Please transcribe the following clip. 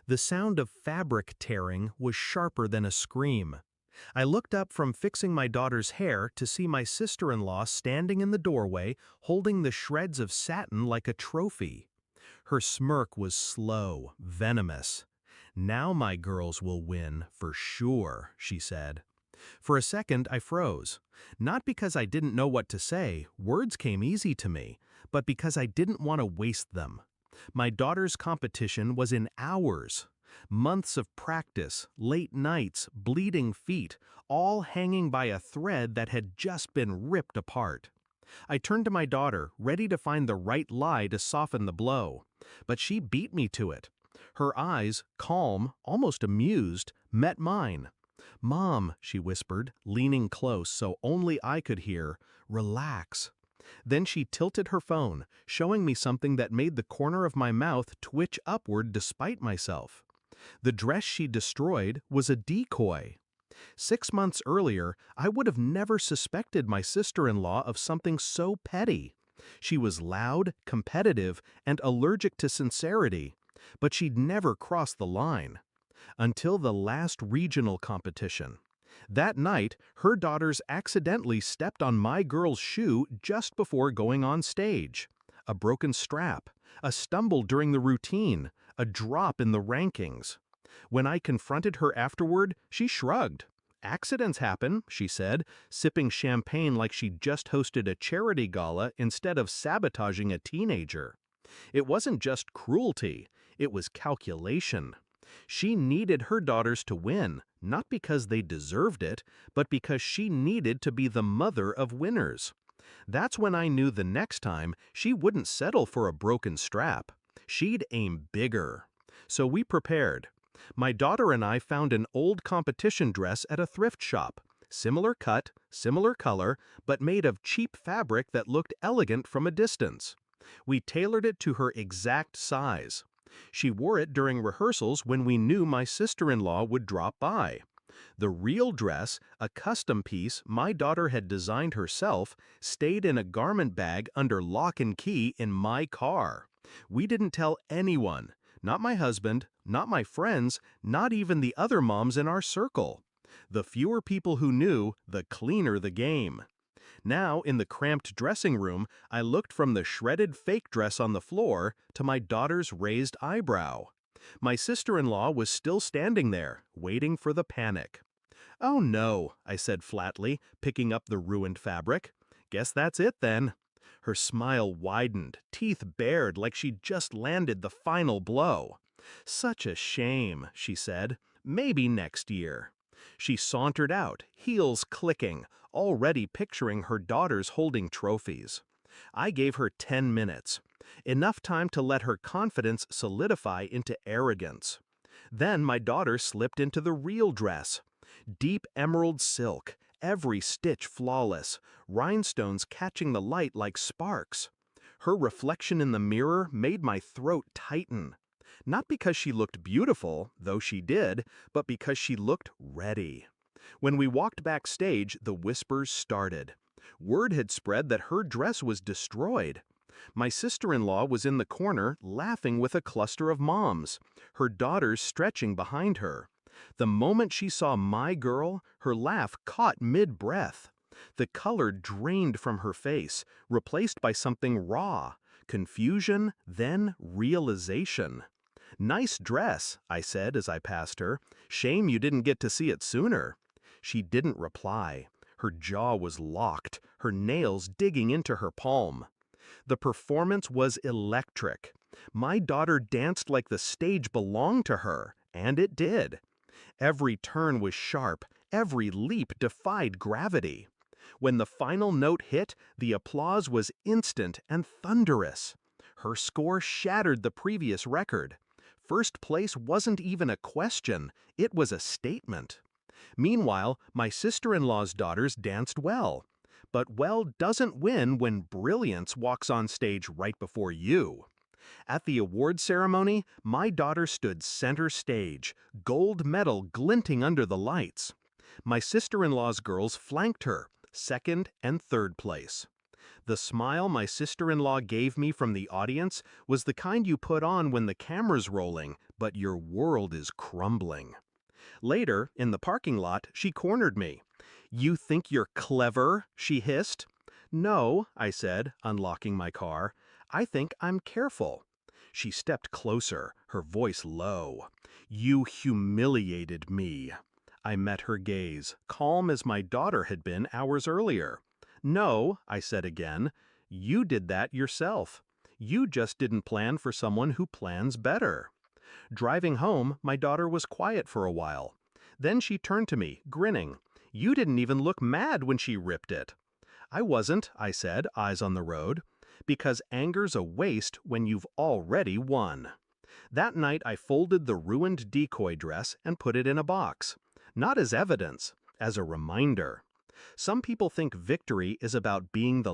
The sound of fabric tearing was sharper than a scream. I looked up from fixing my daughter's hair to see my sister-in-law standing in the doorway, holding the shreds of satin like a trophy. Her smirk was slow, venomous. "Now my girls will win, for sure," she said. For a second, I froze. Not because I didn't know what to say, words came easy to me, but because I didn't want to waste them. My daughter's competition was in hours. Months of practice, late nights, bleeding feet, all hanging by a thread that had just been ripped apart. I turned to my daughter, ready to find the right lie to soften the blow. But she beat me to it. Her eyes, calm, almost amused, met mine. "Mom," she whispered, leaning close so only I could hear, "relax." Then she tilted her phone, showing me something that made the corner of my mouth twitch upward despite myself. The dress she destroyed was a decoy. 6 months earlier, I would have never suspected my sister-in-law of something so petty. She was loud, competitive, and allergic to sincerity, but she'd never crossed the line. Until the last regional competition. That night, her daughters accidentally stepped on my girl's shoe just before going on stage. A broken strap, a stumble during the routine, a drop in the rankings. When I confronted her afterward, she shrugged. "Accidents happen," she said, sipping champagne like she'd just hosted a charity gala instead of sabotaging a teenager. It wasn't just cruelty, it was calculation. She needed her daughters to win, not because they deserved it, but because she needed to be the mother of winners. That's when I knew the next time she wouldn't settle for a broken strap. She'd aim bigger. So we prepared. My daughter and I found an old competition dress at a thrift shop. Similar cut, similar color, but made of cheap fabric that looked elegant from a distance. We tailored it to her exact size. She wore it during rehearsals when we knew my sister-in-law would drop by. The real dress, a custom piece my daughter had designed herself, stayed in a garment bag under lock and key in my car. We didn't tell anyone, not my husband, not my friends, not even the other moms in our circle. The fewer people who knew, the cleaner the game. Now, in the cramped dressing room, I looked from the shredded fake dress on the floor to my daughter's raised eyebrow. My sister-in-law was still standing there, waiting for the panic. "Oh no," I said flatly, picking up the ruined fabric. "Guess that's it then." Her smile widened, teeth bared like she'd just landed the final blow. "Such a shame," she said. "Maybe next year." She sauntered out, heels clicking, already picturing her daughters holding trophies. I gave her 10 minutes, enough time to let her confidence solidify into arrogance. Then my daughter slipped into the real dress. Deep emerald silk, every stitch flawless, rhinestones catching the light like sparks. Her reflection in the mirror made my throat tighten. Not because she looked beautiful, though she did, but because she looked ready. When we walked backstage, the whispers started. Word had spread that her dress was destroyed. My sister-in-law was in the corner, laughing with a cluster of moms, her daughters stretching behind her. The moment she saw my girl, her laugh caught mid-breath. The color drained from her face, replaced by something raw. Confusion, then realization. "Nice dress," I said as I passed her. "Shame you didn't get to see it sooner." She didn't reply. Her jaw was locked, her nails digging into her palm. The performance was electric. My daughter danced like the stage belonged to her, and it did. Every turn was sharp, every leap defied gravity. When the final note hit, the applause was instant and thunderous. Her score shattered the previous record. First place wasn't even a question, it was a statement. Meanwhile, my sister-in-law's daughters danced well. But well doesn't win when brilliance walks on stage right before you. At the award ceremony, my daughter stood center stage, gold medal glinting under the lights. My sister-in-law's girls flanked her, second and third place. The smile my sister-in-law gave me from the audience was the kind you put on when the camera's rolling, but your world is crumbling. Later, in the parking lot, she cornered me. "You think you're clever?" she hissed. "No," I said, unlocking my car. "I think I'm careful." She stepped closer, her voice low. "You humiliated me." I met her gaze, calm as my daughter had been hours earlier. "No," I said again, "you did that yourself. You just didn't plan for someone who plans better." Driving home, my daughter was quiet for a while. Then she turned to me, grinning. "You didn't even look mad when she ripped it." "I wasn't," I said, eyes on the road. "Because anger's a waste when you've already won." That night I folded the ruined decoy dress and put it in a box. Not as evidence, as a reminder. Some people think victory is about being the